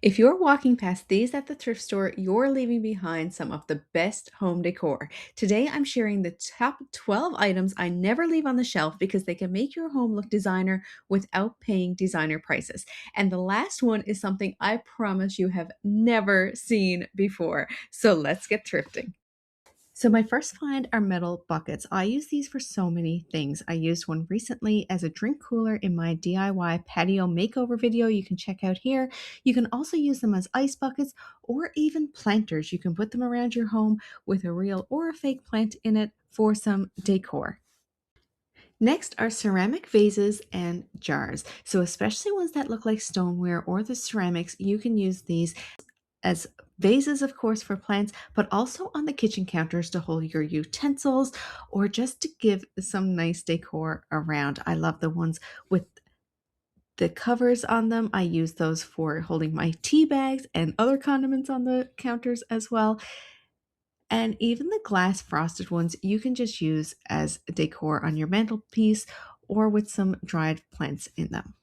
If you're walking past these at the thrift store, you're leaving behind some of the best home decor. Today, I'm sharing the top 12 items I never leave on the shelf because they can make your home look designer without paying designer prices. And the last one is something I promise you have never seen before. So let's get thrifting. So my first find are metal buckets. I use these for so many things. I used one recently as a drink cooler in my DIY patio makeover video you can check out here. You can also use them as ice buckets or even planters. You can put them around your home with a real or a fake plant in it for some decor. Next are ceramic vases and jars. So especially ones that look like stoneware or the ceramics, you can use these as vases, of course, for plants, but also on the kitchen counters to hold your utensils or just to give some nice decor around. I love the ones with the covers on them. I use those for holding my tea bags and other condiments on the counters as well. And even the glass frosted ones you can just use as decor on your mantelpiece or with some dried plants in them.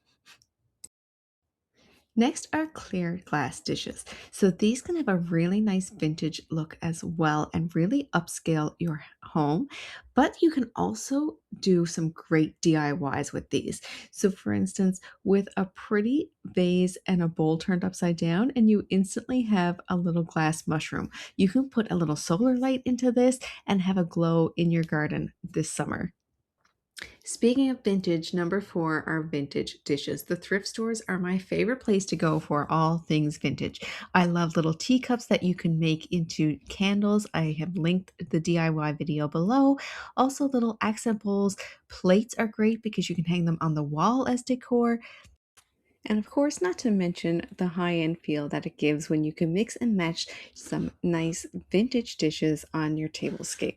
Next are clear glass dishes. So these can have a really nice vintage look as well and really upscale your home. But you can also do some great DIYs with these. So for instance, with a pretty vase and a bowl turned upside down, and you instantly have a little glass mushroom. You can put a little solar light into this and have a glow in your garden this summer. Speaking of vintage, number four are vintage dishes. The thrift stores are my favorite place to go for all things vintage. I love little teacups that you can make into candles. I have linked the DIY video below. Also, little accent bowls. Plates are great because you can hang them on the wall as decor. And of course, not to mention the high end feel that it gives when you can mix and match some nice vintage dishes on your tablescape.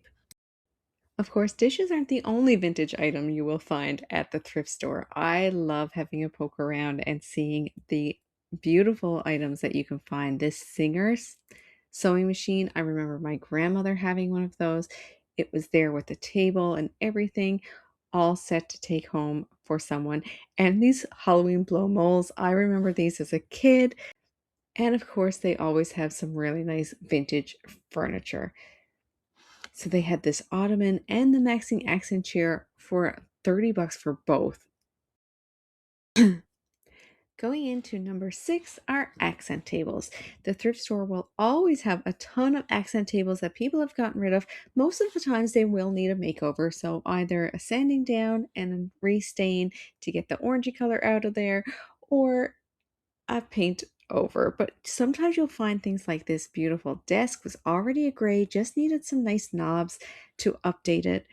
Of course, dishes aren't the only vintage item you will find at the thrift store. I love having a poke around and seeing the beautiful items that you can find. This Singer's sewing machine, I remember my grandmother having one of those. It was there with the table and everything, all set to take home for someone. And these Halloween blow molds, I remember these as a kid. And of course, they always have some really nice vintage furniture. So they had this ottoman and the maxing accent chair for 30 bucks for both. Going into number six are accent tables. The thrift store will always have a ton of accent tables that people have gotten rid of. Most of the times they will need a makeover, so either a sanding down and restain to get the orangey color out of there, or a paint over. But sometimes you'll find things like this beautiful desk was already a gray, just needed some nice knobs to update it.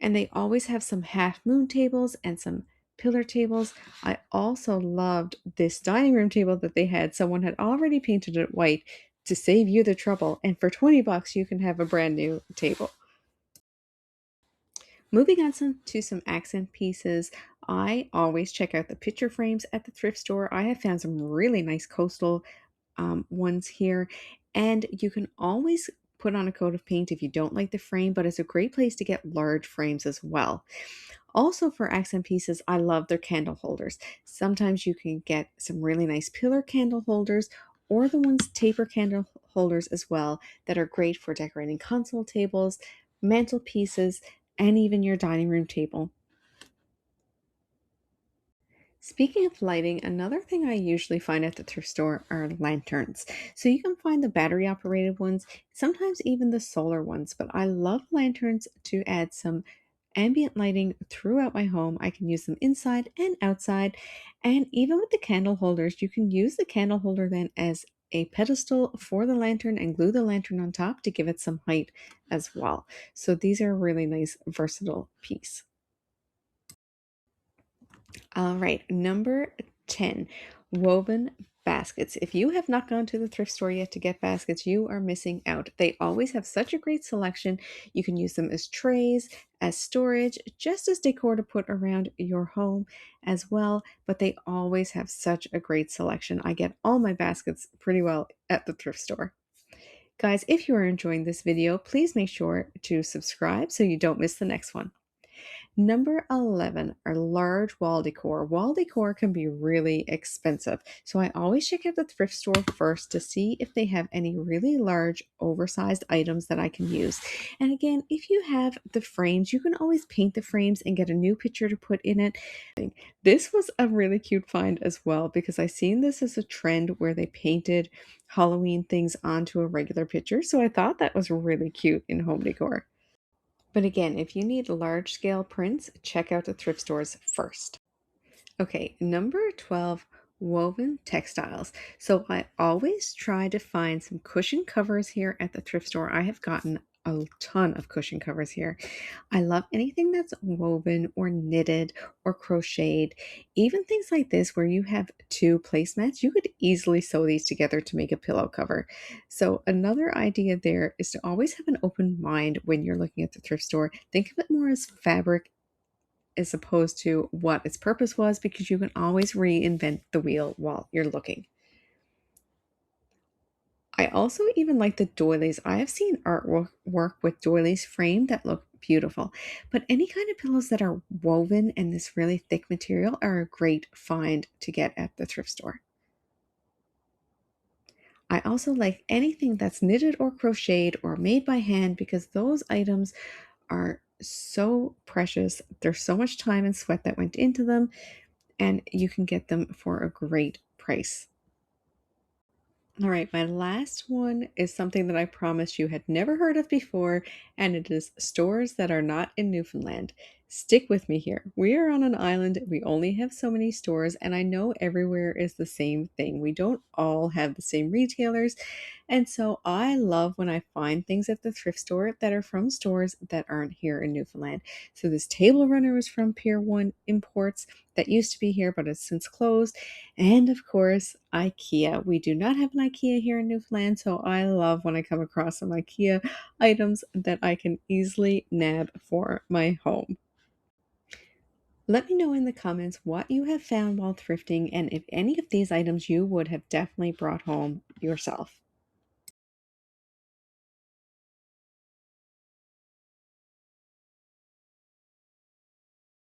And they always have some half moon tables and some pillar tables. I also loved this dining room table that they had. Someone had already painted it white to save you the trouble. And for 20 bucks, you can have a brand new table. Moving on to some accent pieces, I always check out the picture frames at the thrift store. I have found some really nice coastal ones here, and you can always put on a coat of paint if you don't like the frame, but it's a great place to get large frames as well. Also, for accent pieces, I love their candle holders. Sometimes you can get some really nice pillar candle holders or the ones taper candle holders as well that are great for decorating console tables, mantelpieces, and even your dining room table. Speaking of lighting, another thing I usually find at the thrift store are lanterns. So you can find the battery operated ones, sometimes even the solar ones, but I love lanterns to add some ambient lighting throughout my home. I can use them inside and outside. And even with the candle holders, you can use the candle holder then as a pedestal for the lantern and glue the lantern on top to give it some height as well. So these are a really nice versatile piece. All right, number 10, woven baskets. If you have not gone to the thrift store yet to get baskets, you are missing out. They always have such a great selection. You can use them as trays, as storage, just as decor to put around your home as well, but they always have such a great selection. I get all my baskets pretty well at the thrift store. Guys, if you are enjoying this video, please make sure to subscribe so you don't miss the next one. Number 11 are large wall decor. Wall decor can be really expensive, so I always check out the thrift store first to see if they have any really large, oversized items that I can use. And again, if you have the frames, you can always paint the frames and get a new picture to put in it. This was a really cute find as well because I seen this as a trend where they painted Halloween things onto a regular picture, so I thought that was really cute in home decor. But again, if you need large scale prints, check out the thrift stores first. Okay, number 12, woven textiles. So I always try to find some cushion covers here at the thrift store. I have gotten a ton of cushion covers here. I love anything that's woven or knitted or crocheted. Even things like this where you have two placemats, you could easily sew these together to make a pillow cover. So another idea there is to always have an open mind when you're looking at the thrift store. Think of it more as fabric as opposed to what its purpose was because you can always reinvent the wheel while you're looking. I also even like the doilies. I have seen artwork work with doilies framed that look beautiful, but any kind of pillows that are woven in this really thick material are a great find to get at the thrift store. I also like anything that's knitted or crocheted or made by hand because those items are so precious. There's so much time and sweat that went into them, and you can get them for a great price. All right, my last one is something that I promise you had never heard of before, and it is stores that are not in Newfoundland. Stick with me here. We are on an island. We only have so many stores, and I know everywhere is the same thing. We don't all have the same retailers. And so I love when I find things at the thrift store that are from stores that aren't here in Newfoundland. So this table runner is from Pier 1 Imports that used to be here, but it's since closed. And of course, IKEA. We do not have an IKEA here in Newfoundland, so I love when I come across some IKEA items that I can easily nab for my home. Let me know in the comments what you have found while thrifting and if any of these items you would have definitely brought home yourself.